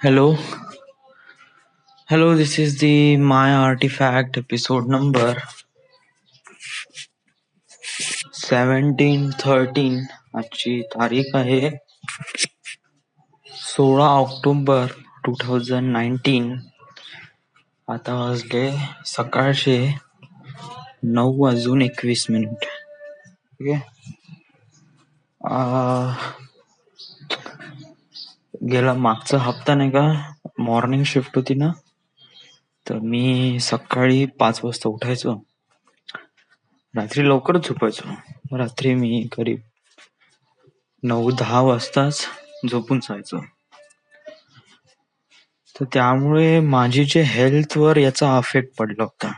Hello, hello. This is the My Artifact episode number 1713. आजची तारीख आहे 16 ऑक्टोबर 2019. आता वाजले सकाळचे 9:21. ठीक आहे. गेला मागचा हप्ता नाही का मॉर्निंग शिफ्ट होती ना, तर मी सकाळी 5 वाजता उठायचो, रात्री लवकर झोपायचो. रात्री मी करीब 9-10 वाजताच झोपून जायचो. तर त्यामुळे माझी जे हेल्थवर याचा अफेक्ट पडला होता.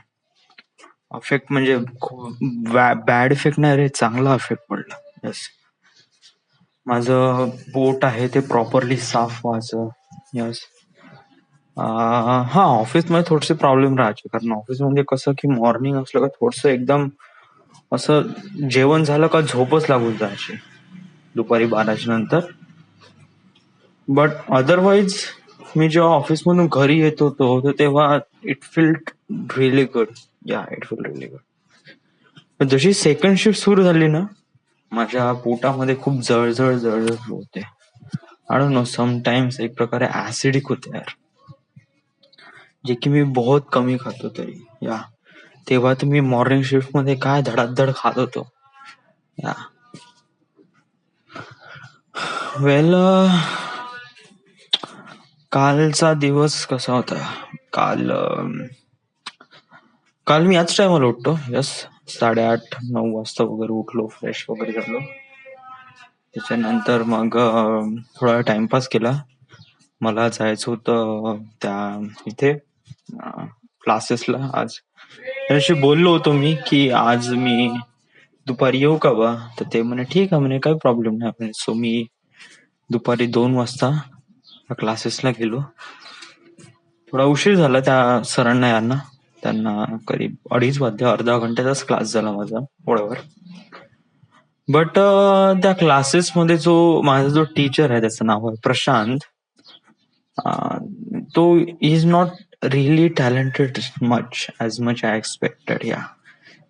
अफेक्ट म्हणजे बॅड इफेक्ट नाही रे, चांगला अफेक्ट पडला. यस, माझं पोट आहे ते प्रॉपरली साफ व्हायचं. यस. हा, ऑफिसमध्ये थोडेसे प्रॉब्लेम राहायचे, कारण ऑफिसमध्ये कसं की मॉर्निंग असलं का थोडस एकदम असं जेवण झालं का झोपच लागून जायची दुपारी 12च्या नंतर. बट अदरवाईज मी जेव्हा ऑफिसमधून घरी येत होतो तर तेव्हा it field really good. It field really good. पण जशी सेकंड शिफ्ट सुरू झाली ना, माझ्या पोटामध्ये खूप जळजळ होते. आय डोंट नो, समटाइम्स एक प्रकारे ऍसिडिक होते यार, जे की मी बहुत कमी खातो तरी. तेव्हा तर मी मॉर्निंग शिफ्ट मध्ये काय धडाधड खात होतो. वेल, कालचा दिवस कसा होता. काल मी याच टायमाला उठतो. यस, 8:30-9 वाजता वगैरे उठलो, फ्रेश वगैरे झालो. त्याच्यानंतर मग थोडा टाइमपास केला. मला जायचं होतं त्या इथे क्लासेसला. आज त्याशी बोललो होतो मी की आज मी दुपारी येऊ का बा, तर ते म्हणे ठीक आहे म्हणे, काही प्रॉब्लेम नाही म्हणे. सो मी दुपारी 2 वाजता क्लासेसला गेलो. थोडा उशीर झाला त्या सरांना यांना, त्यांना करीब 2:30 वाजता, अर्धा घंट्याचाच क्लास झाला माझा वळवर. बट त्या क्लासेसमध्ये माझा जो टीचर आहे त्याचं नाव आहे प्रशांत. तो is not really talented much I expected.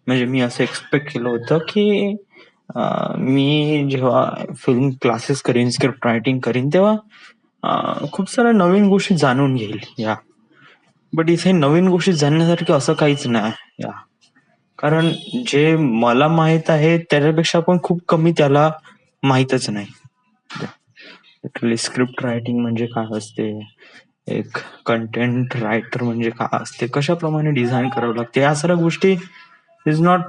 म्हणजे मी असं एक्सपेक्ट केलं होतं की मी जेव्हा फिल्म क्लासेस करीन, स्क्रिप्ट रायटिंग करीन, तेव्हा खूप साऱ्या नवीन गोष्टी जाणून घेईल. बट इथे नवीन गोष्टी जाणण्यासारखं असं काहीच नाही. कारण जे मला माहित आहे त्याच्यापेक्षा पण खूप कमी त्याला माहीतच नाही. स्क्रिप्ट रायटिंग म्हणजे काय असते, एक कंटेंट रायटर म्हणजे काय असते, कशाप्रमाणे डिझाईन करावं लागते, या सगळ्या गोष्टी is not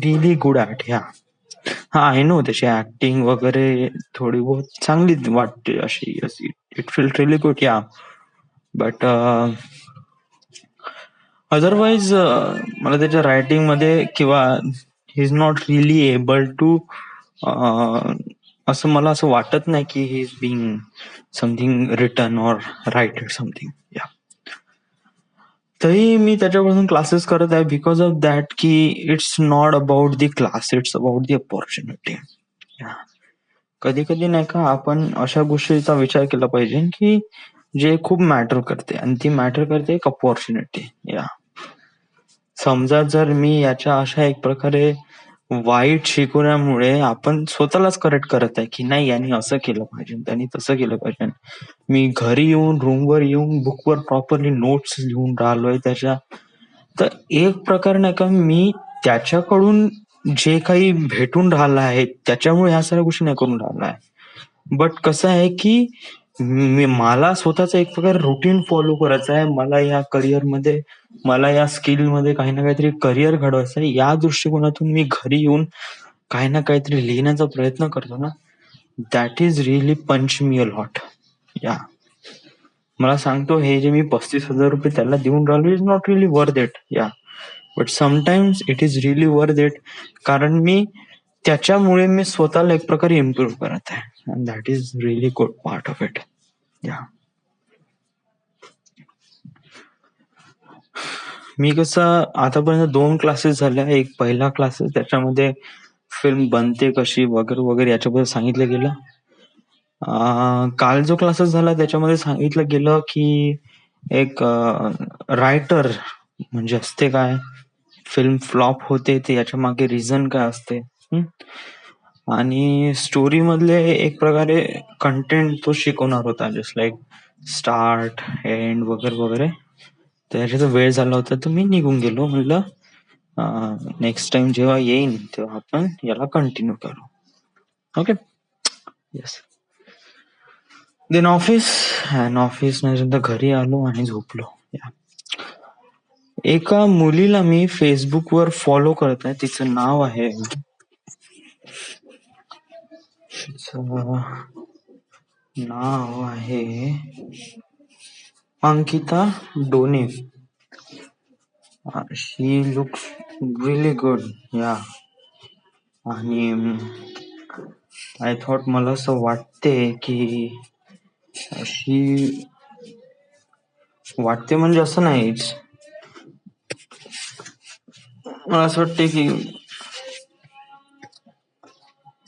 really good at. I know त्याची ऍक्टिंग वगैरे थोडी बहुत चांगली वाटते अशी. It feel really good. But otherwise मला त्याच्या रायटिंग मध्ये किंवा he is not really able to, असं मला असं वाटत नाही की he is being something written or writed something. तरी मी त्याच्यापासून क्लासेस करत आहे बिकॉज ऑफ दॅट की it's not about the class, it's about the opportunity. कधी कधी नाही का आपण अशा गोष्टीचा विचार केला पाहिजे की जे खूप मॅटर करते, आणि ती मॅटर करते एक अपॉर्च्युनिटी. समजा जर मी याच्या अशा एक प्रकारे वाईट शिकवण्यामुळे आपण स्वतःलाच करेक्ट करत आहे की नाही यांनी असं केलं पाहिजे, त्यांनी तसं केलं पाहिजे, मी घरी येऊन रूमवर येऊन बुकवर प्रॉपरली नोट्स लिहून राहिलोय त्याच्या, तर एक प्रकार नाही का मी त्याच्याकडून जे काही भेटून राहिलं आहे त्याच्यामुळे ह्या सगळ्या गोष्टी नाही करून राहिला आहे. बट कसं आहे की मला स्वतःचा एक प्रकार रुटीन फॉलो करायचा आहे. मला या करिअरमध्ये, मला या स्किल मध्ये काही ना काहीतरी करिअर घडवायचं आहे. या दृष्टिकोनातून मी घरी येऊन काही ना काहीतरी लिहिण्याचा प्रयत्न करतो ना, दॅट इज रिअली पंच मी अ लॉट. मला सांगतो हे जे मी 35,000 रुपये त्याला देऊन राहिलो is not really worth it. But sometimes it is really worth it, कारण मी त्याच्यामुळे मी स्वतःला एक प्रकारे इम्प्रूव्ह करत आहे. And that is really good part of it. मी कसं आतापर्यंत 2 क्लासेस झाल्या. एक पहिला क्लासेस त्याच्यामध्ये फिल्म बनते कशी वगैरे वगैरे याच्याबद्दल सांगितलं गेलं. काल जो क्लासेस झाला त्याच्यामध्ये सांगितलं गेलं की एक रायटर म्हणजे असते काय, फिल्म फ्लॉप होते ते याच्या मागे रिझन काय असते, आणि स्टोरी मधले एक प्रकारे कंटेंट तो शिकवणार होता, जस्ट लाईक स्टार्ट एंड वगैरे वगैरे. त्याच्यात वेळ झाला होता तर मी निघून गेलो. म्हणलं नेक्स्ट टाइम जेव्हा येईन तेव्हा आपण याला कंटिन्यू करू. ओके. येस. देन ऑफिस नंतर घरी आलो आणि झोपलो. एका मुलीला मी फेसबुकवर फॉलो करत आहे. तिचं नाव आहे अंकिता डोने. शी लुक्स रिली गुड. या आणि आय थॉट, मला असं वाटते की शी वाटते म्हणजे असं नाही, मला असं वाटते की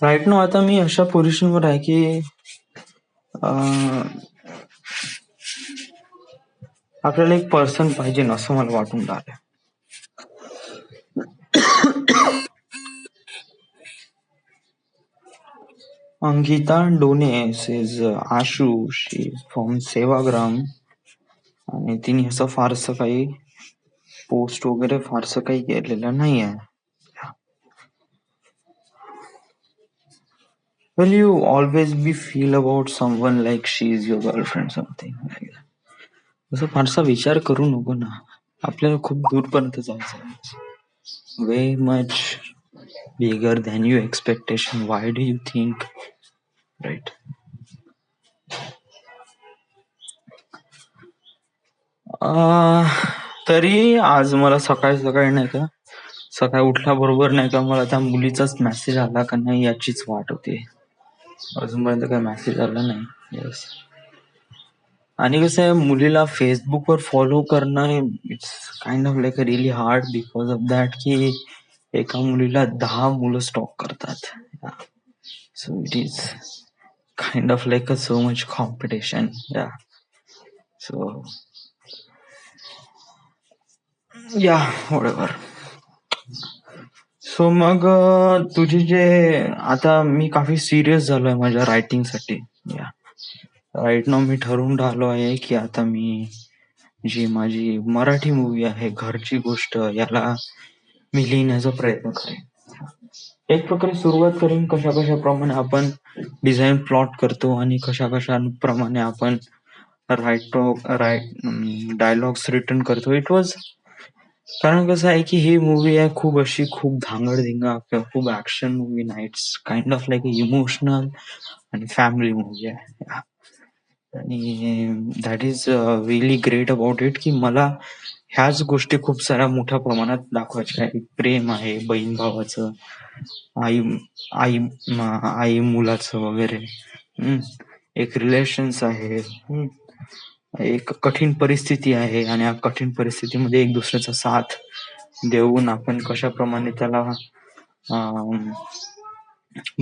राईट नो आता मी अशा पोझिशनवर आहे की आपल्याला एक पर्सन पाहिजे ना, असं मला वाटून राहिलं. अंकिता डोने is Ashu, she from Sevagram, आणि तिने असं फारसं काही पोस्ट वगैरे फारसं काही केलेलं नाही आहे. Will you always be feel about someone like she is your girlfriend, something like that? असं फारसा विचार करू नको ना, आपल्याला खूप दूरपर्यंत जायचं आहे. Way much bigger than you expectation. Why do you think, right? तरी आज मला सकाळी सकाळी नाही का, सकाळी उठल्याबरोबर नाही का, मला त्या मुलीचाच मेसेज आला का नाही याचीच वाट होती. अजूनपर्यंत काही मेसेज आला नाही. येस. आणि कसं आहे, मुलीला फेसबुकवर फॉलो करणं it's kind of like a really hard, because of that की एका मुलीला 10 मुलं स्टॉक करतात. So it is kind of like a so much competition. या सो या व्हॉटएव्हर. सो मग तुझी जे, आता मी काफी सिरियस झालोय माझ्या रायटिंग साठी. या राईट नाव मी ठरवून राहिलो आहे की आता मी जी माझी मराठी मूवी आहे घरची गोष्ट, याला मी लिहिण्याचा प्रयत्न करेन. एक प्रकारे सुरुवात करेन कशा कशाप्रमाणे आपण डिझाईन प्लॉट करतो आणि कशा कशाप्रमाणे आपण डायलॉग्स रिटर्न करतो. इट वॉज, कारण कसं आहे की ही मूवी आहे खूप अशी खूप धांगडधिंगा किंवा खूप ऍक्शन मूवी नाही. It's kind of like emotional आणि फॅमिली मूवी आहे. आणि that is really great about it की मला ह्याच गोष्टी खूप साऱ्या मोठ्या प्रमाणात दाखवायच्या आहे. प्रेम आहे बहीण भावाचं, आई आई आई मुलाचं वगैरे, एक रिलेशन्स आहे, एक कठीण परिस्थिती आहे, आणि या कठीण परिस्थितीमध्ये एक दुसऱ्याचा साथ देऊन आपण कशाप्रमाणे त्याला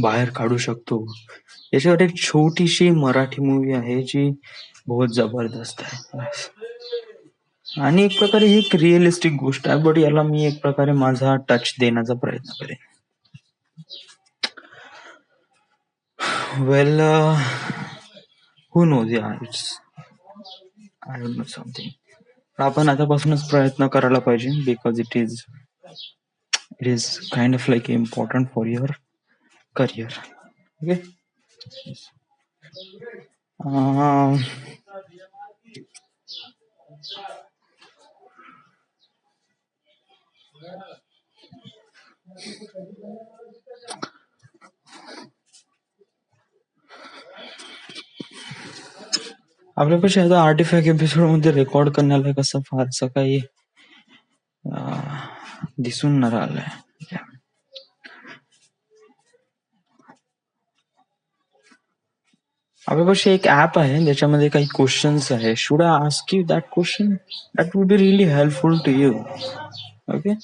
बाहेर काढू शकतो. याच्यावर एक छोटीशी मराठी मूवी आहे जी बहुत जबरदस्त आहे. आणि एक प्रकारे ही एक रिअलिस्टिक गोष्ट आहे, बट याला मी एक प्रकारे माझा टच देण्याचा प्रयत्न करेन. वेल, हू नोज, या it's I don't know something. आपण आतापासूनच प्रयत्न करायला पाहिजे, because it is kind of like important for your career. Okay. आपल्यापाशी आता आर्टिफॅक्ट एपिसोड मध्ये रेकॉर्ड करण्याला कसं फारसं काही दिसून न राहिलंय. आपल्यापाशी एक ऍप आहे ज्याच्यामध्ये काही क्वेश्चन्स आहे. Should I ask you that question? That would be really helpful to you. Okay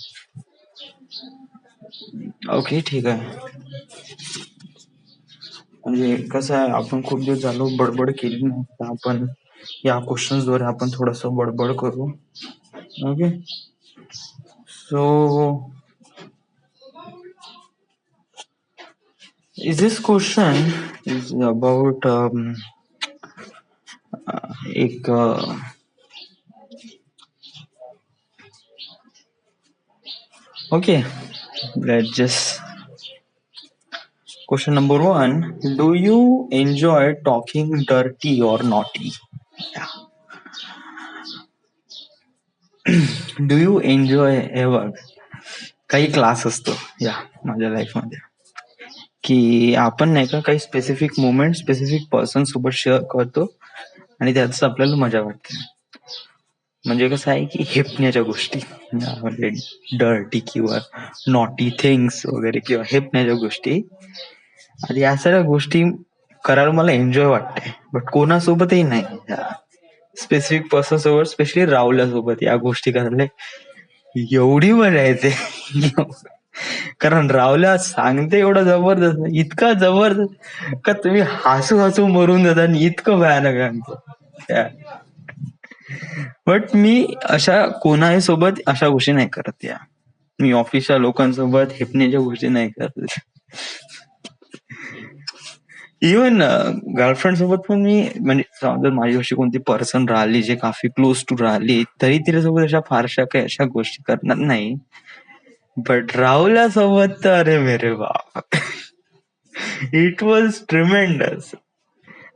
okay, ठीक आहे. म्हणजे कसं आहे, आपण खूप दिवस झालो बडबड केली नाही, तर आपण या क्वेश्चन्सद्वारे आपण थोडस बडबड करू. Okay, so is this question is about एक okay, let's just question number one. Do you enjoy talking dirty or naughty? Yeah. Do you enjoy ever? काही क्लास असतो या माझ्या लाईफ मध्ये की आपण नाही का काही स्पेसिफिक मोमेंट स्पेसिफिक पर्सन सोबत शेअर करतो आणि त्याच आपल्याला मजा वाटते. म्हणजे कसं आहे की हेपण्याच्या गोष्टी म्हणजे डर्टी किंवा नॉटी थिंग्स वगैरे किंवा हेपण्याच्या गोष्टी आणि या सगळ्या गोष्टी करायला मला एन्जॉय वाटते, बट कोणासोबतही नाही. स्पेसिफिक पर्सन सोबत, स्पेशली राहुल्यासोबत या गोष्टी करायला एवढी मजा येते. कारण रावल्या सांगते एवढं जबरदस्त, इतका जबरदस्त का तुम्ही हसू हसू मरून जाता आणि इतकं भयानक सांगतो. बट मी अशा कोणाही सोबत अशा गोष्टी नाही करत. या मी ऑफिसच्या लोकांसोबत हेपण्याच्या गोष्टी नाही करत. इव्हन गर्लफ्रेंड सोबत पण मी म्हणजे जर माझी अशी कोणती पर्सन राहिली जे काफी क्लोज टू राहिली तरी तिच्यासोबत अशा फारशा काही अशा गोष्टी करणार नाही. बट राहुल्या सोबत तर अरे मेरे बाप, इट वॉज ट्रिमेंडस.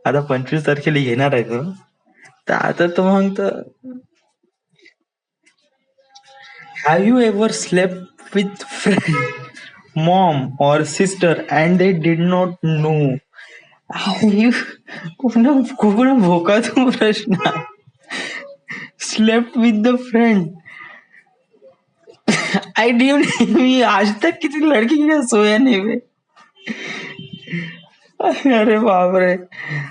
आता 25 तारखेला येणार आहे तो, तर आता तो म्हणतो, have you ever slept with friend mom और sister and they did not know? पूर्ण भोका तो प्रश्न. Slept with the friend, I did मी आज तक किसी लड़की के सोया नाही बे. अरे बापरे.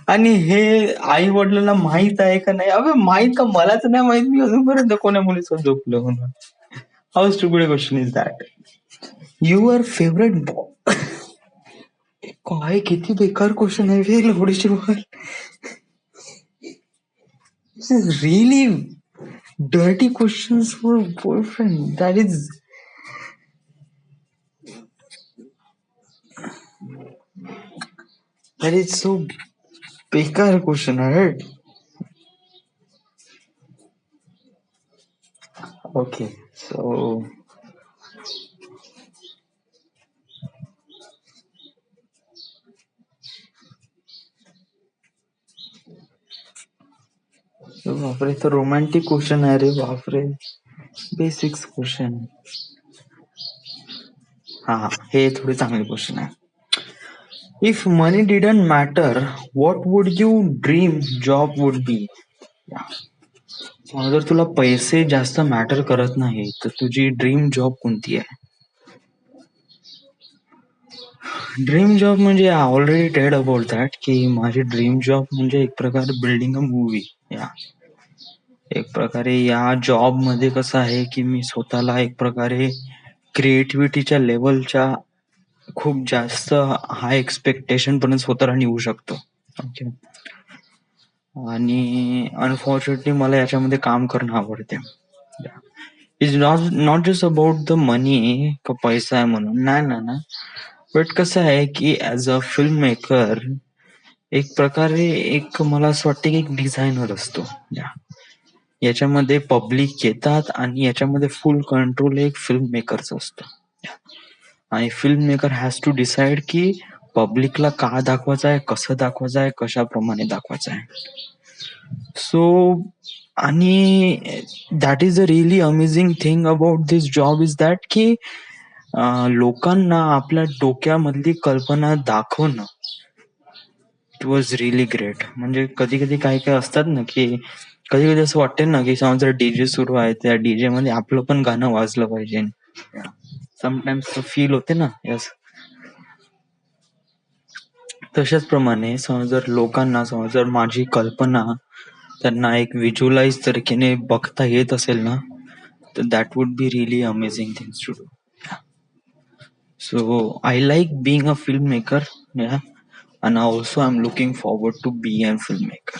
आणि हे आई वडिलांना माहित आहे का नाही? अबे माहित का, मलाच नाही माहित, मी अजूनपर्यंत कोण्या मुलीसोबत झोपलो म्हणून. How stupid question is that? Your favourite boy. काय किती बेकार क्वेश्चन आहे रे लवडीची ball. This is really dirty questions for a boyfriend. That is so बेकार क्वेश्चन आहे. ओके, सो बापरे, तो रोमॅन्टिक क्वेश्चन आहे रे बापरे. Basics question. हा, हे थोडी चांगली क्वेश्चन आहे. If money didn't matter, what would you dream job would be? जर तुला पैसे जास्त मॅटर करत नाही तर तुझी ड्रीम जॉब कोणती आहे? ड्रीम जॉब म्हणजे ऑलरेडी टेड अबाउट दॅट की माझी ड्रीम जॉब म्हणजे एक प्रकारे बिल्डिंग अ मूवी. या एक प्रकारे या जॉब मध्ये कसं आहे की मी स्वतःला एक प्रकारे क्रिएटिव्हिटीच्या लेवलच्या खूप जास्त हाय एक्सपेक्टेशन पर्यंत स्वतःला नेऊ शकतो. ओके, आणि अनफॉर्च्युनेटली मला याच्यामध्ये काम करणं आवडते. Is not just about the money का पैसा आहे म्हणून, नाही ना. बट कसं आहे की ऍज अ फिल्म मेकर एक प्रकारे एक मला असं वाटतं की एक डिझायनर असतो. याच्यामध्ये पब्लिक येतात आणि याच्यामध्ये फुल कंट्रोल एक फिल्म मेकरचा असतो. आणि film maker has to decide की पब्लिकला का दाखवायचं आहे, कसं दाखवायचं आहे, कशाप्रमाणे दाखवायचं आहे. सो आणि that is a really amazing thing about this job is that की लोकांना आपल्या डोक्यामधली कल्पना दाखवणं, इट वॉज रिअली ग्रेट. म्हणजे कधी कधी काही काही असतात ना की कधी कधी असं वाटतं ना की समजा डीजे सुरू आहे, त्या डीजे मध्ये आपलं पण गाणं वाजलं पाहिजे. समटाइम्स फील होते ना. यस, तशाच प्रमाणे जर लोकांना जर माझी कल्पना त्यांना एक व्हिज्युअलाइज तरीकेने बघता येत असेल ना, तर that would be really amazing things to do. So I like being a film maker. and also I'm looking forward to be a filmmaker.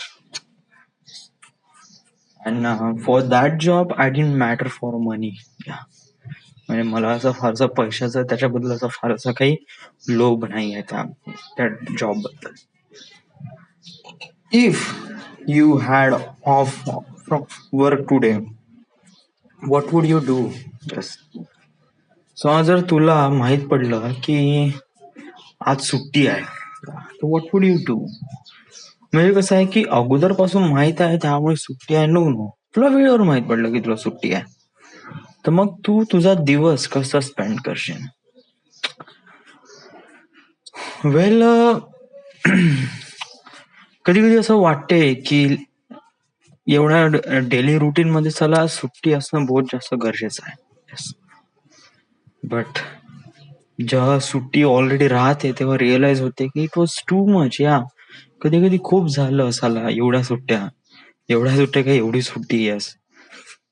And for that job I didn't matter for money. Yeah. म्हणजे मला असं फारसा पैशाचा त्याच्याबद्दल असा फारसा काही लोभ नाही आहे त्या जॉब बद्दल. If you had off from work today, what would you do? Yes. So जर तुला माहित पडलं की आज सुट्टी आहे, तर what would you do? म्हणजे कसं आहे की अगोदरपासून माहित आहे त्यामुळे सुट्टी आहे नो, तुला वेळेवर माहित पडलं की तुला सुट्टी आहे, तर मग तू तुझा दिवस कसा स्पेंड करशील? वेल कधी कधी असं वाटते की एवढ्या डेली रुटीन मध्ये चला सुट्टी असणं बहुत जास्त गरजेचं आहे. बट जेव्हा सुट्टी ऑलरेडी राहते तेव्हा रिअलाइज होते की इट वॉज टू मच. या कधी कधी खूप झालं असाला एवढ्या सुट्ट्या काय एवढी सुट्टी यस.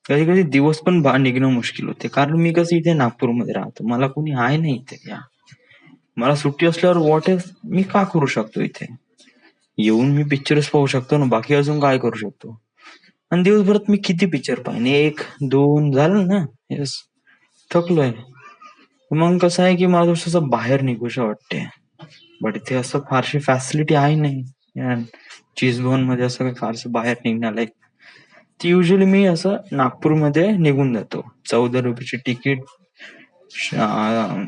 कधी कधी दिवस पण निघणं मुश्किल होते, कारण मी कसं इथे नागपूरमध्ये राहतो, मला कोणी आहे नाही इथे. या मला सुट्टी असल्यावर व्हॉट इज मी का करू शकतो इथे येऊन? मी पिक्चर्स पाहू शकतो ना, बाकी अजून काय करू शकतो? आणि दिवसभरात मी किती पिक्चर पाहिजे? एक दोन झालं ना. येस, थकलोय. मग कसं आहे की मला थोडंसं बाहेर निघूशा वाटते, बट इथे असं फारशी फॅसिलिटी आहे नाही. चिजभवन मध्ये असं काही फारसं बाहेर निघण्याला ती युजली मी असं नागपूरमध्ये निघून जातो. 14 रुपयाची तिकीट,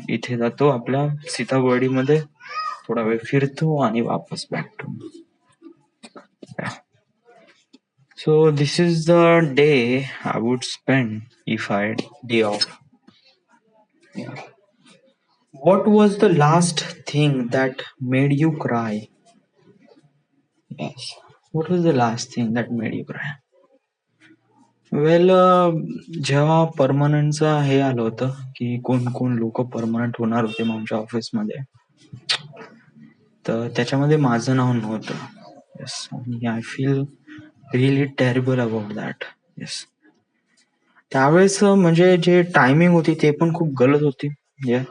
इथे जातो आपल्या सीताबर्डीमध्ये, थोडा वेळ फिरतो आणि वापस back to. So this is the day I would spend if I had day off. Yeah. What was the last thing that made you cry? Yes. What was the last thing that made you cry? वेल जेव्हा परमनंटचा हे आलं होतं की कोण कोण लोक permanent होणार होते मग आमच्या ऑफिसमध्ये, तर त्याच्यामध्ये माझं नाव नव्हतं. Yes, I feel really terrible about that. Yes, त्यावेळेस म्हणजे जे टायमिंग होती ते पण खूप गलत होती. या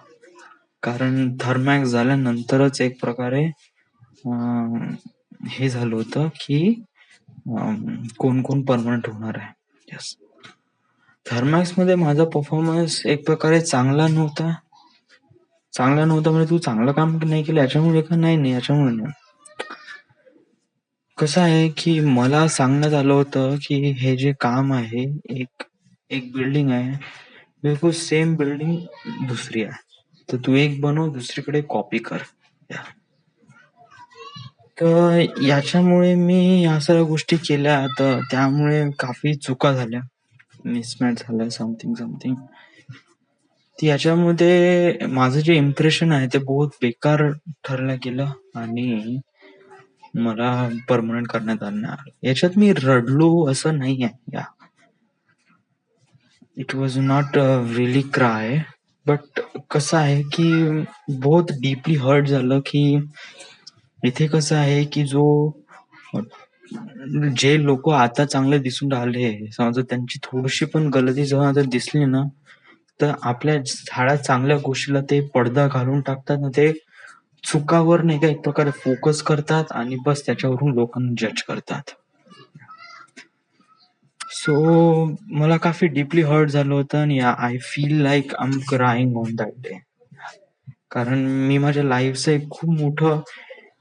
कारण थर्मॅक्स झाल्यानंतरच एक प्रकारे हे झालं होतं की कोण कोण परमनंट होणार आहे. येस, थर्मॅक्स मध्ये माझा परफॉर्मन्स एक प्रकारे चांगला नव्हता म्हणजे तू चांगलं काम नाही केलं याच्यामुळे का? नाही याच्यामुळे नाही. कसं आहे की मला सांगण्यात आलं होतं की हे जे काम आहे, एक बिल्डिंग आहे, बिलकुल सेम बिल्डिंग दुसरी आहे, तर तू एक बनव दुसरीकडे कॉपी कर. तर याच्यामुळे मी या सगळ्या गोष्टी केल्या, तर त्यामुळे काफी चुका झाल्या, मिसमॅच झालं, समथिंग. याच्यामध्ये माझं जे इम्प्रेशन आहे ते बहुत बेकार ठरलं गेलं आणि मला परमनंट करण्यात आलं. याच्यात मी रडलो असं नाही आहे. या it was not really cry, but कसं आहे की बहुत डीपली हर्ट झालं की इथे कसं आहे की जे लोक आता चांगले दिसून राहिले, समजा त्यांची थोडीशी पण गलती जेव्हा जर दिसली ना, तर आपल्या झाडा चांगल्या गोष्टीला ते पडदा घालून टाकतात ना, ते चुकावर नाही का एक प्रकारे फोकस करतात आणि बस त्याच्यावरून लोकांना जज करतात. सो मला काफी डीपली हर्ट झालं होतं आणि I feel like I am crying on that day. कारण मी माझ्या लाईफचं एक खूप मोठं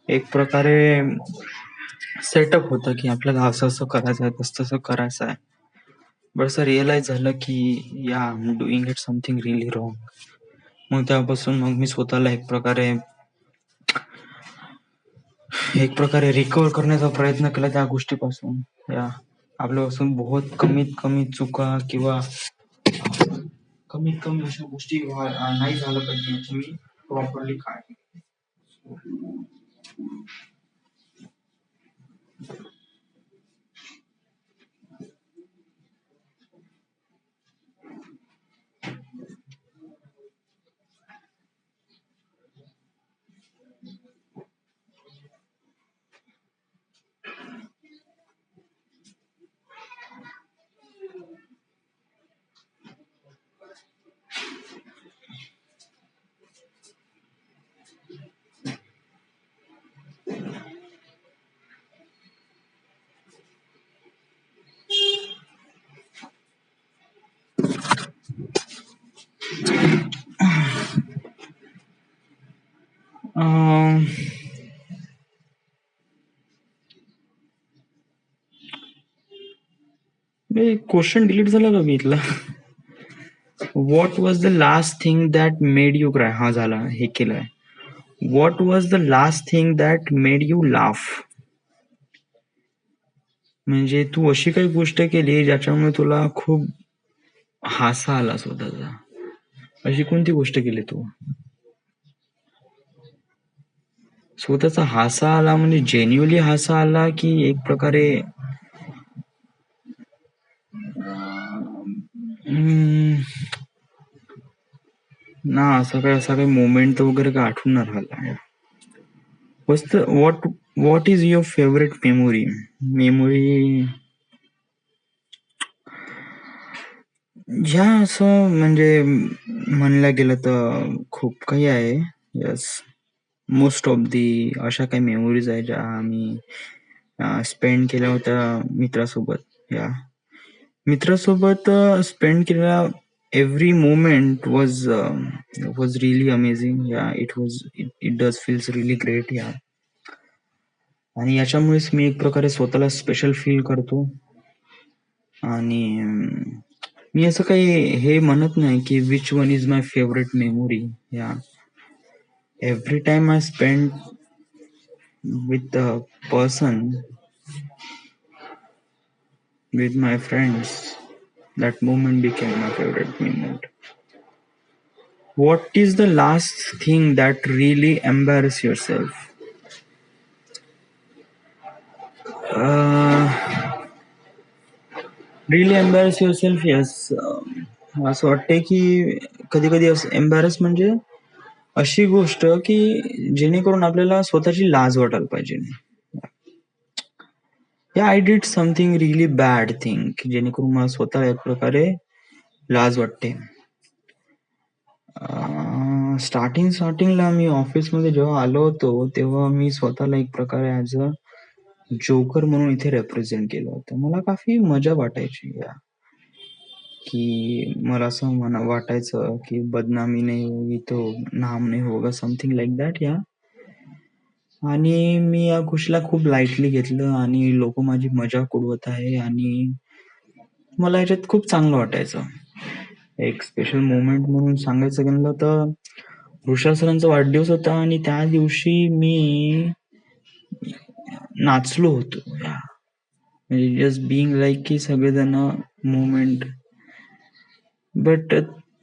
एक प्रकारे सेटअप होतं की आपल्याला असं असं करायचं आहे, तसं करायचं आहे. बट असं रिअलाइज झालं की या I am doing it something really wrong. मग त्यापासून मग मी स्वतःला एक प्रकारे रिकव्हर करण्याचा प्रयत्न केला त्या गोष्टीपासून. या आपल्यापासून बहुत कमीत कमी चुका किंवा कमीत कमी अशा गोष्टी नाही झालं पाहिजे याची मी प्रॉपरली काळजी. क्वेश्चन डिलीट झाला का मी इथला? What was the last thing that made you cry? हा झाला, हे केलंय. What was the last thing that made you laugh? म्हणजे तू अशी काही गोष्ट केली ज्याच्यामुळे तुला खूप हासा आला स्वतःचा. अशी कोणती गोष्ट केली तू? स्वतःचा हासा आला म्हणजे जेन्युअली हासा आला की एक प्रकारे ना असा काही मोमेंट वगैरे काय आठवून नाही राहिला. What is your favourite memory? Memory ह्या असं म्हणजे म्हणलं गेलं तर खूप काही आहे. यस, मोस्ट ऑफ दी अशा काही मेमोरीज आहेत ज्या आम्ही स्पेंड केल्या होत्या मित्रासोबत. या मित्रासोबत स्पेंड केलेला every moment was really amazing. Yeah it does feels really great. Yeah आणि याच्यामुळेच मी एक प्रकारे स्वतःला स्पेशल फील करतो. आणि मी असं काही हे म्हणत नाही की which one is my favourite memory. Yeah every time I spend with the person, with my friends, that moment became my favorite moment. What is the last thing that really embarrass yourself? Really embarrass yourself? Yes. असं वाटतंय की कधी कधी embarrass म्हणजे अशी गोष्ट की जेणेकरून आपल्याला स्वतःची लाज वाटायला पाहिजे. या I did something really bad thing जेणेकरून मला स्वतः एक प्रकारे लाज वाटते. स्टार्टिंगला मी ऑफिसमध्ये जेव्हा आलो होतो तेव्हा मी स्वतःला एक प्रकारे ऍज अ जोकर म्हणून इथे रिप्रेझेंट केलं होतं. मला काफी मजा वाटायची या की मला असं वाटायचं की बदनामी नाही होगी तो नाम नाही होगा, समथिंग लाईक दॅट. या आणि मी या गोष्टीला खूप लाईटली घेतलं आणि लोक माझी मजाक उडवत आहे आणि मला याच्यात खूप चांगलं वाटायचं. एक स्पेशल मोमेंट म्हणून सांगायचं गेलं तर ऋषा सरांचा वाढदिवस होता आणि त्या दिवशी मी नाचलो होतो. म्हणजे जस्ट बिईंग लाईक की सगळेजण मोमेंट. बट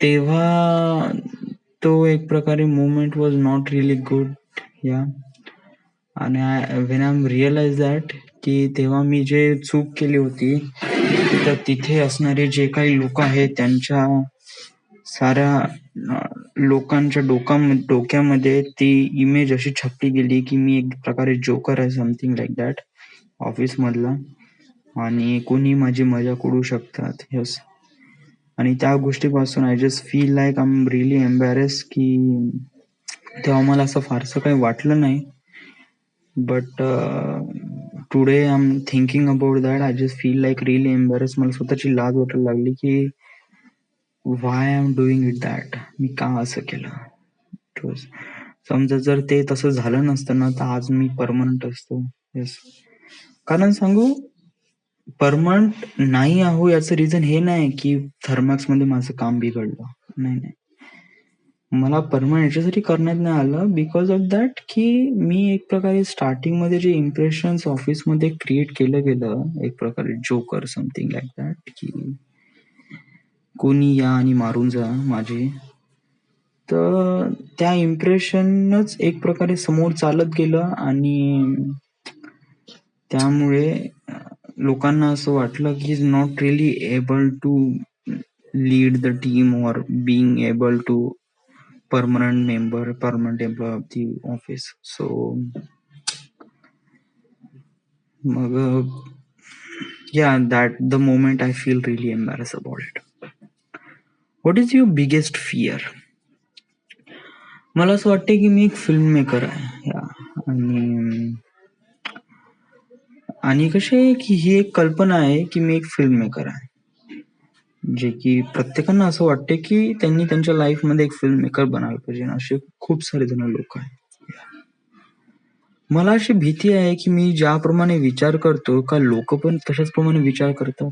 तेव्हा तो एक प्रकारे moment was not really good. Yeah आणि when I am realize that की तेव्हा मी जे चूक केली होती तर तिथे असणारे जे काही लोक आहेत त्यांच्या साऱ्या लोकांच्या डोक्यामध्ये ती इमेज अशी छपली गेली की मी एक प्रकारे जोकर आहे, समथिंग लाईक दॅट ऑफिस मधला, आणि कोणी माझी मजाक उडवू शकतात. यस. आणि त्या गोष्टीपासून I just feel like I am really embarrass की तेव्हा मला असं फारसं काही वाटलं नाही. But today I am thinking about that I just feel like really embarrass. मला स्वतःची लाज वाटायला लागली की why I am doing it that. मी का असं केलं. समजा जर ते तसं झालं नसतं ना तर आज मी परमनंट असतो. येस. कारण सांगू, परमनंट नाही आहो याचं रिझन हे नाही की थर्मॅक्स मध्ये माझं काम बिघडलं. नाही, मला परमनंट याच्यासाठी करण्यात नाही आलं बिकॉज ऑफ दॅट की मी एक प्रकारे स्टार्टिंग मध्ये जे इम्प्रेशन ऑफिस मध्ये क्रिएट केलं गेलं एक प्रकारे जोकर, समथिंग लाईक दॅट, की कोणी या आणि मारून जा माझे, तर त्या इम्प्रेशनच एक प्रकारे समोर चालत गेलं आणि त्यामुळे लोकांना असं वाटलं की is not really able to lead the team और being able to permanent employee of the office. So yeah, that the moment I feel really embarrassed about it. What is your biggest fear? मला असं वाटतं की मी एक film maker आहे. आणि कशी आहे की ही एक कल्पना आहे की मी एक फिल्म मेकर आहे, जे की प्रत्येकांना असं वाटते की त्यांनी त्यांच्या लाईफ मध्ये एक फिल्म मेकर बनायला पाहिजे. असे खूप सारे जण लोक आहेत. मला अशी भीती आहे की मी ज्याप्रमाणे विचार करतो का लोक पण तशाच प्रमाणे विचार करतात.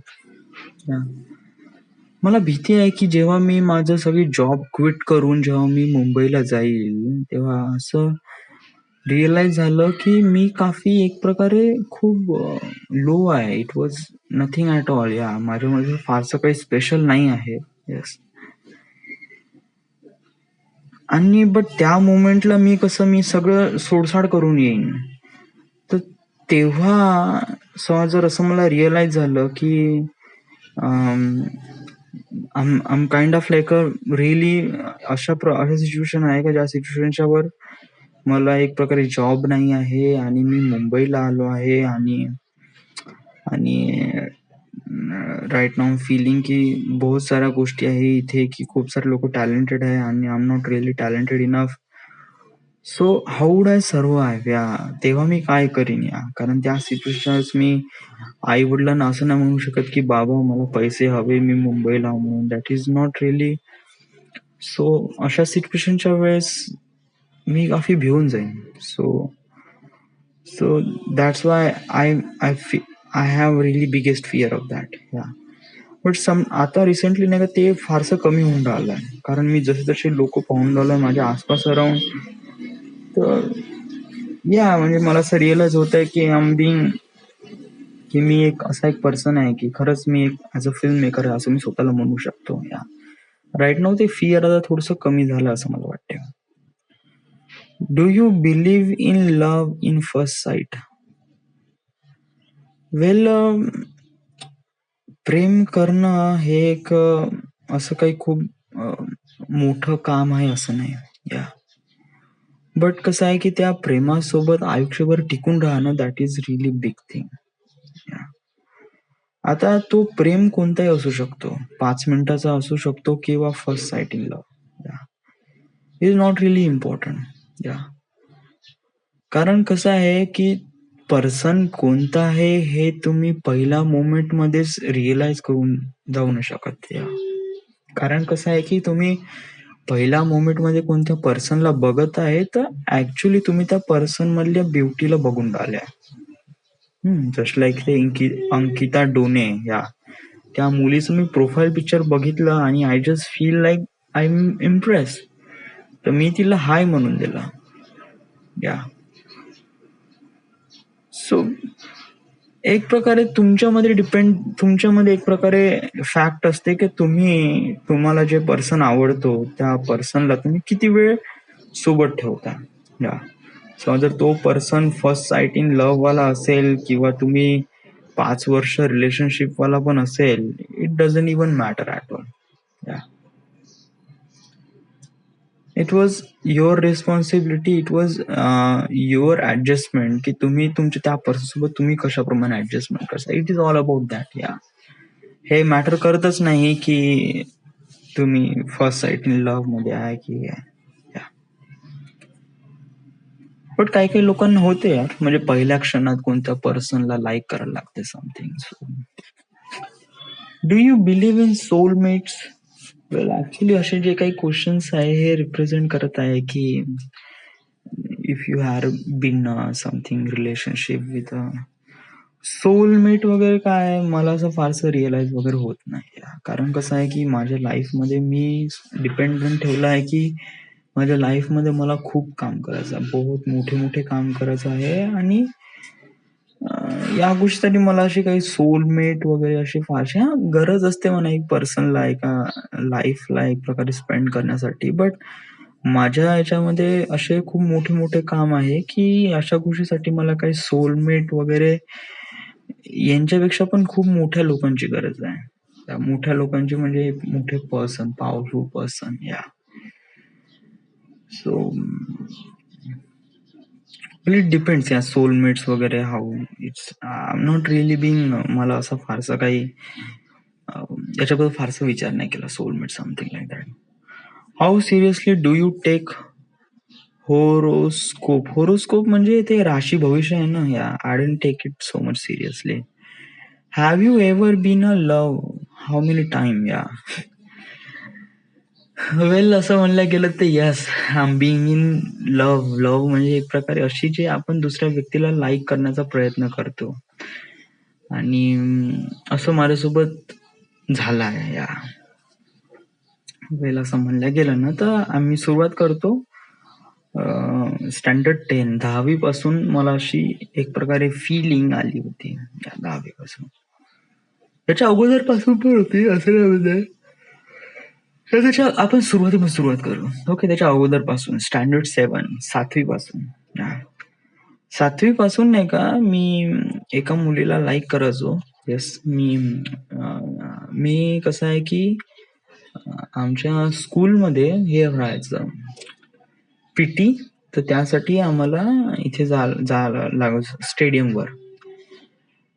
या. मला भीती आहे की जेव्हा मी माझं सगळी जॉब क्विट करून जेव्हा मी मुंबईला जाईल, तेव्हा असं रिअलाईज झालं की मी काफी एक प्रकारे खूप लो आहे. It was nothing at all. या माझ्यामध्ये फारसं काही स्पेशल नाही आहे. येस. आणि बट त्या मोमेंटला मी सगळं सोडसाड करून येईन. तर तेव्हा जर असं मला रिअलाईज झालं की आम kind of like a really अशा सिच्युएशन आहे का ज्या सिच्युएशनच्या वर मला एक प्रकारे जॉब नाही आहे आणि मी मुंबईला आलो आहे आणि आणि राईट नाउ फीलिंग की बहुत साऱ्या गोष्टी आहे इथे की खूप सारे लोक टॅलेंटेड आहे आणि I am not really talented enough. So how would I survive? या तेव्हा मी काय करीन? या कारण त्या सिच्युएशन्स मी आई वडिलांना असं नाही म्हणू शकत की बाबा मला पैसे हवे मी मुंबईला म्हणून. That is not really. So अशा सिच्युएशनच्या वेळेस मी काफी भिवून जाईन. So so that's why I have really biggest fear of that. या बट आता रिसेंटली नाही का ते फारसं कमी होऊन राहिलंय कारण मी जसे जसे लोक पाहून राहिलोय माझ्या आसपास अराउंड. तर या म्हणजे मला असं रिअलाइज होत आहे की की मी एक असा एक पर्सन आहे की खरंच मी एक ऍज अ फिल्म मेकर आहे असं मी स्वतःला म्हणू शकतो. या राईट नाऊ ते फिअर आता थोडस कमी झालं असं मला वाटतं. Do you believe in love in first sight? Well, प्रेम करणं हे एक असं काही खूप मोठं काम आहे असं नाही. या बट कसं आहे की त्या प्रेमासोबत आयुष्यभर टिकून राहणं that is really big thing. आता तो प्रेम कोणताही असू शकतो, 5 मिनिटाचा असू शकतो किंवा first sight in love. Is not really important. या कारण कसं आहे की पर्सन कोणता आहे हे तुम्ही पहिल्या मोमेंट मध्येच रिअलाइज करून जाऊ नाही शकत. या कारण कसं आहे की तुम्ही पहिल्या मोमेंट मध्ये कोणत्या पर्सनला बघत आहे तर ऍक्च्युली तुम्ही त्या पर्सन मधल्या ब्युटीला बघून राहिल्या. जस्ट लाईक ते अंकिता डोने. या त्या मुलीचं मी प्रोफाईल पिक्चर बघितलं आणि I just feel like I am impress. तर मी तिला हाय म्हणून दिला. या सो एक प्रकारे तुमच्यामध्ये एक प्रकारे फॅक्ट असते की तुम्हाला जे पर्सन आवडतो त्या पर्सनला तुम्ही किती वेळ सोबत ठेवता. या सो जर तो person first sight in love वाला असेल किंवा तुम्ही 5 वर्ष रिलेशनशिप वाला पण असेल, it doesn't even matter at all. Yeah it was your responsibility, it was your adjustment की तुम्ही तुमच्या त्या पर्सन सोबत तुम्ही कशाप्रमाणे ऍडजस्टमेंट करता. It is all about that. Yeah हे मॅटर करतच नाही की तुम्ही फर्स्ट साइट इन लव्ह मध्ये आहे की. बट काही काही लोकांना होते यार, म्हणजे पहिल्या क्षणात कोणत्या पर्सनला लाईक करायला लागते something. Do you believe in soulmates? Well actually असे जे काही क्वेश्चन्स आहे हे रिप्रेझेंट करत आहे की if you have been something relationship with soulmate वगैरे काय मला असं फारसं रिअलाइज वगैरे होत नाही. कारण कसं आहे की माझ्या लाईफमध्ये मी डिपेंडंट ठेवलं आहे की माझ्या लाईफमध्ये मला खूप काम करायचं आहे, बहुत मोठे मोठे काम करायचं आहे आणि या गोष्टीसाठी मला अशी काही सोलमेट वगैरे अशी फारशी गरज असते म्हणा एक पर्सनला एका लाईफला एक प्रकारे स्पेंड करण्यासाठी. बट माझ्या याच्यामध्ये असे खूप मोठे मोठे काम आहे की अशा गोष्टीसाठी मला काही सोलमेट वगैरे यांच्यापेक्षा पण खूप मोठ्या लोकांची गरज आहे. त्या मोठ्या लोकांची म्हणजे मोठे person, powerful person. Yeah so it depends. Yeah soulmates वगैरे how it's I am not really being. मला असं फारसं काही याच्याबद्दल फारसा विचार नाही केला. Soulmate something like that. How seriously do you take horoscope? Horoscope म्हणजे ते राशी भविष्य आहे ना. Yeah I don't take it so much seriously. Have you ever been a love? How many time? Yeah well असं म्हणलं गेलं तर yes, I am being in love. Love म्हणजे एक प्रकारे अशी जी आपण दुसऱ्या व्यक्तीला लाईक करण्याचा प्रयत्न करतो आणि असं माझ्यासोबत झाला आहे. या वेळेला असं म्हणलं गेलं ना तर आम्ही सुरुवात करतो स्टँडर्ड 10 10वी पासून मला अशी एक प्रकारे फिलिंग आली होती या 10वी पासून. त्याच्या अगोदर पासून पण होती असं नाही म्हणजे. तर त्याच्या आपण सुरुवात करू. ओके, त्याच्या अगोदर पासून स्टँडर्ड 7 7वी पासून. हा. 7वी पासून नाही का मी एका मुलीला लाईक करायचो. येस, मी कसं आहे की आमच्या स्कूलमध्ये हे राहायचं पीटी, तर त्यासाठी आम्हाला इथे जायला लागत स्टेडियमवर.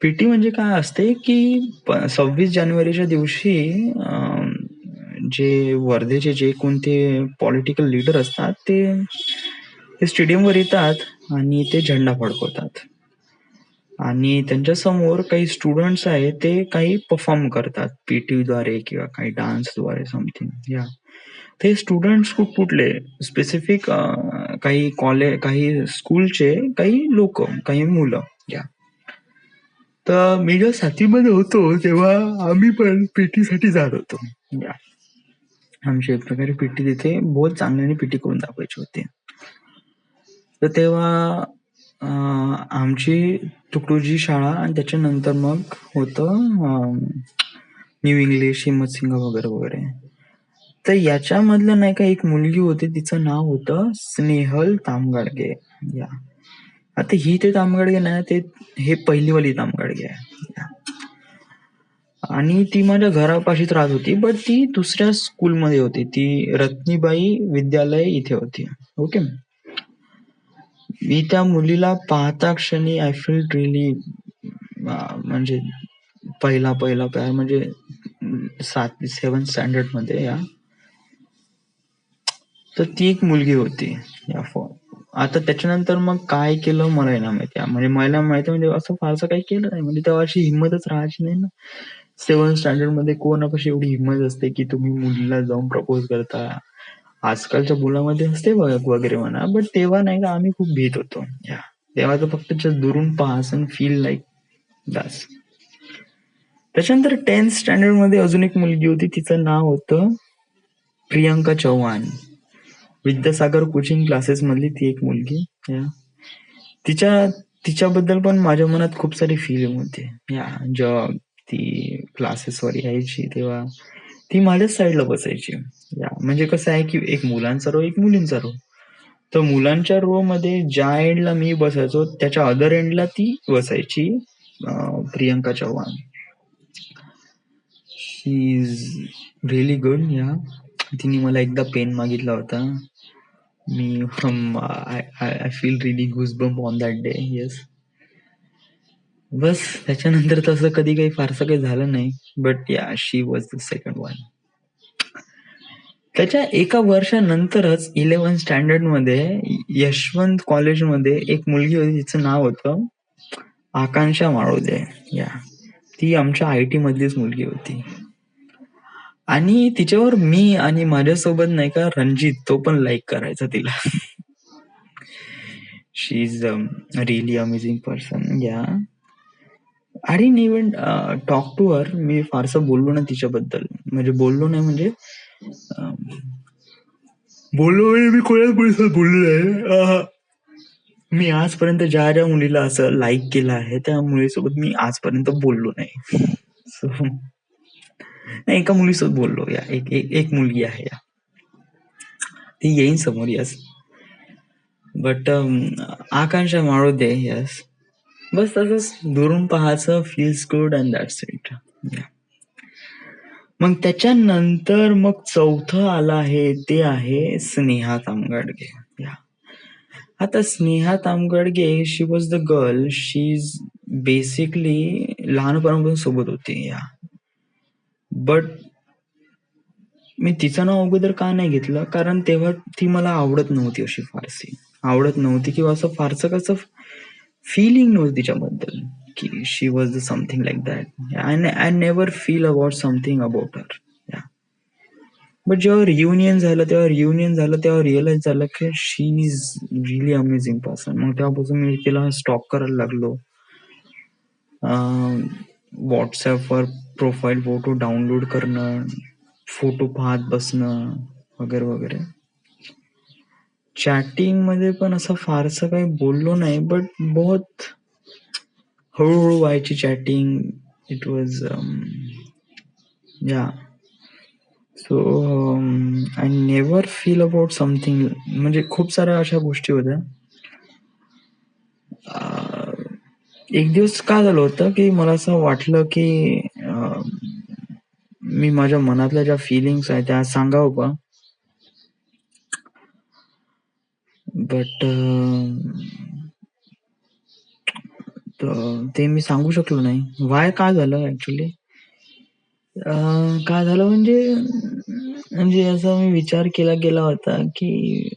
पीटी म्हणजे काय असते की 26 जानेवारीच्या दिवशी जे वर्धेचे जे कोणते पॉलिटिकल लीडर असतात ते स्टेडियमवर येतात आणि ते झेंडा फडकवतात आणि त्यांच्या समोर काही स्टुडंट्स आहेत ते काही परफॉर्म करतात पीटी द्वारे किंवा काही डान्स द्वारे समथिंग. या ते स्टुडंट्स कुठले स्पेसिफिक काही कॉलेज काही स्कूलचे काही लोक काही मुलं. या तर मी जेव्हा 7वी होतो तेव्हा आम्ही पण पीटी साठी जात होतो. या आमची एक प्रकारे पीटी तिथे बहुत चांगल्याने पीटी करून दाखवायची होती. तर तेव्हा आमची तुकडोजी शाळा आणि त्याच्यानंतर मग होतं न्यू इंग्लिश, हिम्मत सिंग वगैरे वगैरे. तर याच्यामधलं नाही का एक मुलगी होती, तिचं नाव होतं स्नेहल तामगाडगे. या आता ही ते तामगाडगे नाही, ते हे पहिलीवाली तामगाडगे आहे. आणि ती माझ्या घरापाशीच राहत होती, बट ती दुसऱ्या स्कूलमध्ये होती. ती रत्नीबाई विद्यालय इथे होती. ओके, मी त्या मुलीला पाहता क्षणी आय फील रिली म्हणजे पहिला प्यार म्हणजे 7th-7th स्टँडर्ड मध्ये. या तर ती एक मुलगी होती. या आता त्याच्यानंतर मग काय केलं मला ना माहिती, म्हणजे मला माहिती म्हणजे असं फारसं काही केलं नाही, म्हणजे तेव्हा अशी हिंमतच राहायची नाही ना. 7th स्टँडर्ड मध्ये कोणापाशी एवढी हिंमत असते की तुम्ही मुलीला जाऊन प्रपोज करता. आजकालच्या मुलामध्ये असते वगैरे म्हणा, बट तेव्हा नाही का आम्ही खूप भीत होतो. या तेव्हा तर फक्त जस्ट दुरून pass and feel like Das. त्याच्यानंतर 10th स्टँडर्ड मध्ये अजून एक मुलगी होती, तिचं नाव होतं प्रियंका चव्हाण. विद्यासागर कोचिंग क्लासेस मधली ती एक मुलगी. या तिच्याबद्दल पण माझ्या मनात खूप सारी फिलिंग होती. या जेव्हा ती क्लासेसवर यायची तेव्हा ती माझ्याच साईडला बसायची. या म्हणजे कसं आहे की एक मुलांचा रो एक मुलींचा रो. तर मुलांच्या रो मध्ये ज्या एंडला मी बसायचो त्याच्या अदर एंडला ती बसायची Priyanka Chavan. She is really good. Yeah तिने मला एकदा पेन मागितला होता. मी I feel really goosebump on that day. Yes, बस त्याच्यानंतर तसं कधी काही फारसं काही झालं नाही. बट या शी वॉज द सेकंड वन. त्याच्या एका वर्षानंतरच 11th स्टँडर्ड मध्ये यशवंत कॉलेजमध्ये एक मुलगी होती, तिचं नाव होतं आकांक्षा माळोदे. या ती आमच्या IT मधलीच मुलगी होती आणि तिच्यावर मी आणि माझ्यासोबत नाही का रणजित तो पण लाईक करायचा तिला. She is really amazing person. Yeah I didn't even talk to her. मी फारसं बोललो नाही तिच्याबद्दल, म्हणजे बोललो नाही म्हणजे मी कोणाच मुलीसोबत बोललो नाही. मी आजपर्यंत ज्या मुलीला असं लाईक केलं आहे त्या मुलीसोबत मी आजपर्यंत बोललो नाही. सो नाही, एका मुलीसोबत बोललो. या एक मुलगी आहे, या ती येईन समोर. Yes, but Akanksha Malode. Yes, बस तसंच दुरून पाहायचं, feels good and that's it. मग त्याच्यानंतर मग चौथं आलं आहे ते आहे स्नेहा तामगाडगे. या आता Sneha Tamgadge, she was the girl, she is basically लहानपणापासून सोबत होती. या बट मी तिचं नाव अगोदर का नाही घेतलं, कारण तेव्हा ती मला आवडत नव्हती, अशी फारशी आवडत नव्हती किंवा असं फारसं कसं फिलिंग नव्हती तिच्याबद्दल की she was the something like that. I never feel about something about her. But जेव्हा रियुनियन झालं तेव्हा रिअलाइज झालं की she is really amazing person. मग तेव्हापासून मी तिला स्टॉक करायला लागलो. व्हॉट्सअपवर प्रोफाईल फोटो डाउनलोड करणं, फोटो पाहत बसणं वगैरे वगैरे. चॅटिंग मध्ये पण असं फारसं काही बोललो नाही, बट बहुत हळूहळू व्हायची चॅटिंग. इट वॉज या so I never feel about something. म्हणजे खूप साऱ्या अशा गोष्टी होत्या. एक दिवस काय झालं होतं की मला असं वाटलं की मी माझ्या मनातल्या ज्या फिलिंग्स आहेत त्या सांगावं का, बट ते मी सांगू शकलो नाही. वाय काय झालं ऍक्च्युली, काय झालं म्हणजे म्हणजे असा मी विचार केला गेला होता की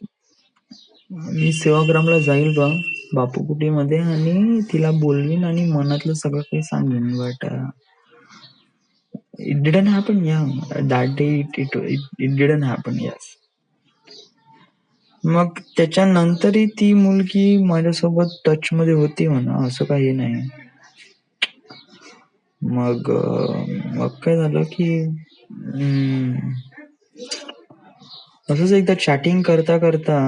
मी सेवाग्रामला जाईल बा बापूकुटीमध्ये आणि तिला बोलवीन आणि मनातलं सगळं काही सांगेन. But it didn't happen. Yeah that day it didn't happen. Yes. मग त्याच्यानंतरही ती मुलगी माझ्यासोबत टच मध्ये होती म्हणा, असं काही नाही. मग मग काय झालं की असंच एकदा चॅटिंग करता करता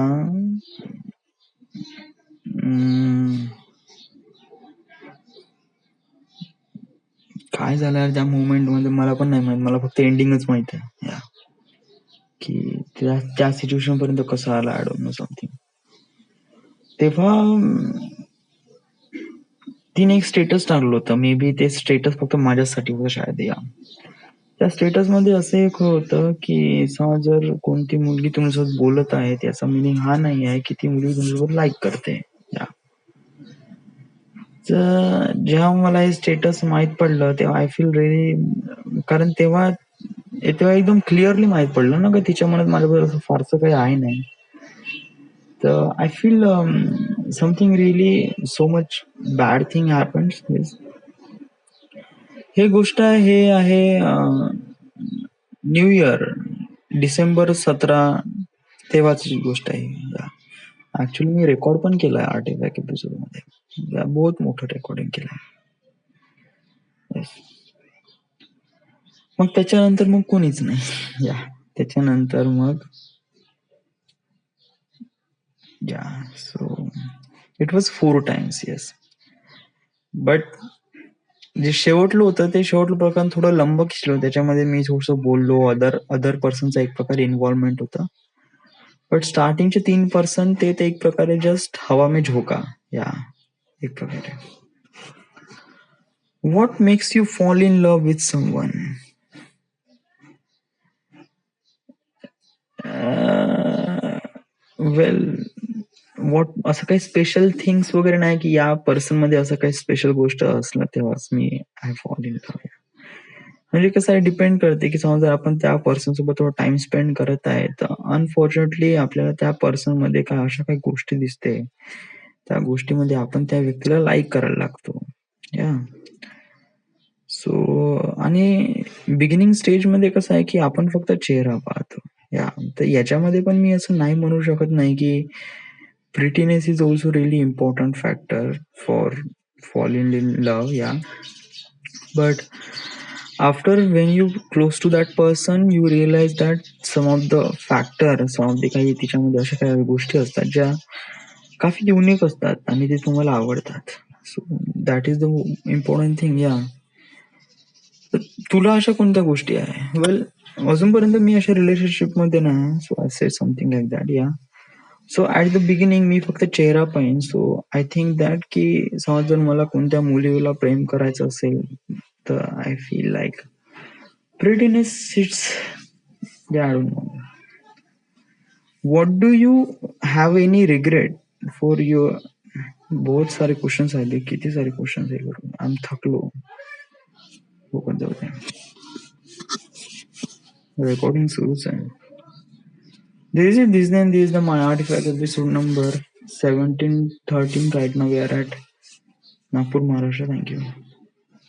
काय झालं यार त्या मोमेंट मध्ये मला पण नाही माहित. मला फक्त एंडिंगच माहित आहे या, की त्या सिच्युएशन पर्यंत कसं आला. I don't know something. तेव्हा तिने एक स्टेटस टाकलं होतं. मे बी ते स्टेटस फक्त माझ्यासाठी होतं शायद. या त्या स्टेटस मध्ये असं एक होतं की समज जर कोणती मुलगी तुमच्यासोबत बोलत आहे, त्याचा मिनिंग हा नाही आहे की ती मुलगी तुमच्यासोबत लाईक करते. या तर जेव्हा मला हे स्टेटस माहित पडलं तेव्हा आय फील रिअली, कारण तेव्हा एकदम क्लिअरली माहित पडलं ना की तिच्या मनात माझ्याबद्दल फारसं काही आहे नाही. तर I feel something really so much bad thing happens. हे गोष्ट हे आहे न्यू इयर डिसेंबर 17 तेव्हाची गोष्ट आहे. ऍक्च्युली मी रेकॉर्ड पण केलाय आर्टिफॅक्ट एपिसोड मध्ये. बहुत मोठं रेकॉर्डिंग केलंय. Yes. मग त्याच्यानंतर मग कोणीच नाही. या त्याच्यानंतर मग या so it was 4 times. Yes. But जे शेवटलं होतं ते शेवटलं प्रकार थोडं लंब खिचलं. त्याच्यामध्ये मी थोडंसं बोललो, अदर पर्सनचा एक प्रकारे इन्व्हॉल्वमेंट होता. बट स्टार्टिंगचे 3% ते एक प्रकारे जस्ट हवा में झोका. या एक प्रकारे. What makes you fall in love with someone? Well what, असं काही स्पेशल थिंग्स वगैरे नाही की या पर्सन मध्ये असं काही स्पेशल गोष्ट असलं तेव्हाच मी आय फॉल इन लव्ह. म्हणजे कसं आहे, डिपेंड करते की समजा आपण त्या पर्सन सोबत थोडा टाइम स्पेंड करत आहे तर अनफॉर्च्युनेटली आपल्याला त्या पर्सन मध्ये काय अशा काही गोष्टी दिसते, त्या गोष्टीमध्ये आपण त्या व्यक्तीला लाईक करायला लागतो. या सो आणि बिगिनिंग स्टेज मध्ये कसं आहे की आपण फक्त चेहरा पाहतो. या तर याच्यामध्ये पण मी असं नाही म्हणू शकत नाही की prettiness is also really important factor for falling in love. Yeah, but after when you close to that person you realize that some of the काही तिच्यामध्ये अशा काही गोष्टी असतात ज्या काफी युनिक असतात आणि ते तुम्हाला आवडतात. So that is the important thing. या तुला अशा कोणत्या गोष्टी आहे? वेल अजूनपर्यंत मी अशा रिलेशनशिप मध्ये ना, so I said something like that. या सो ऍट द बिगिनिंग मी फक्त चेहरा पाहिन. सो आय थिंक दॅट की समज जर मला कोणत्या मुलीला प्रेम करायचं असेल तर I feel like prettiness it's. I don't know. What do you have any regret for your? बहुत सारे क्वेश्चन्स आहेत. किती सारे क्वेश्चन्स आहे. आम थकलो. होकत जाऊ दे. रेकॉर्डिंग सुरूच आहे. This is the my artifact episode number 1713. Right now we are at Nagpur, Maharashtra. Thank you.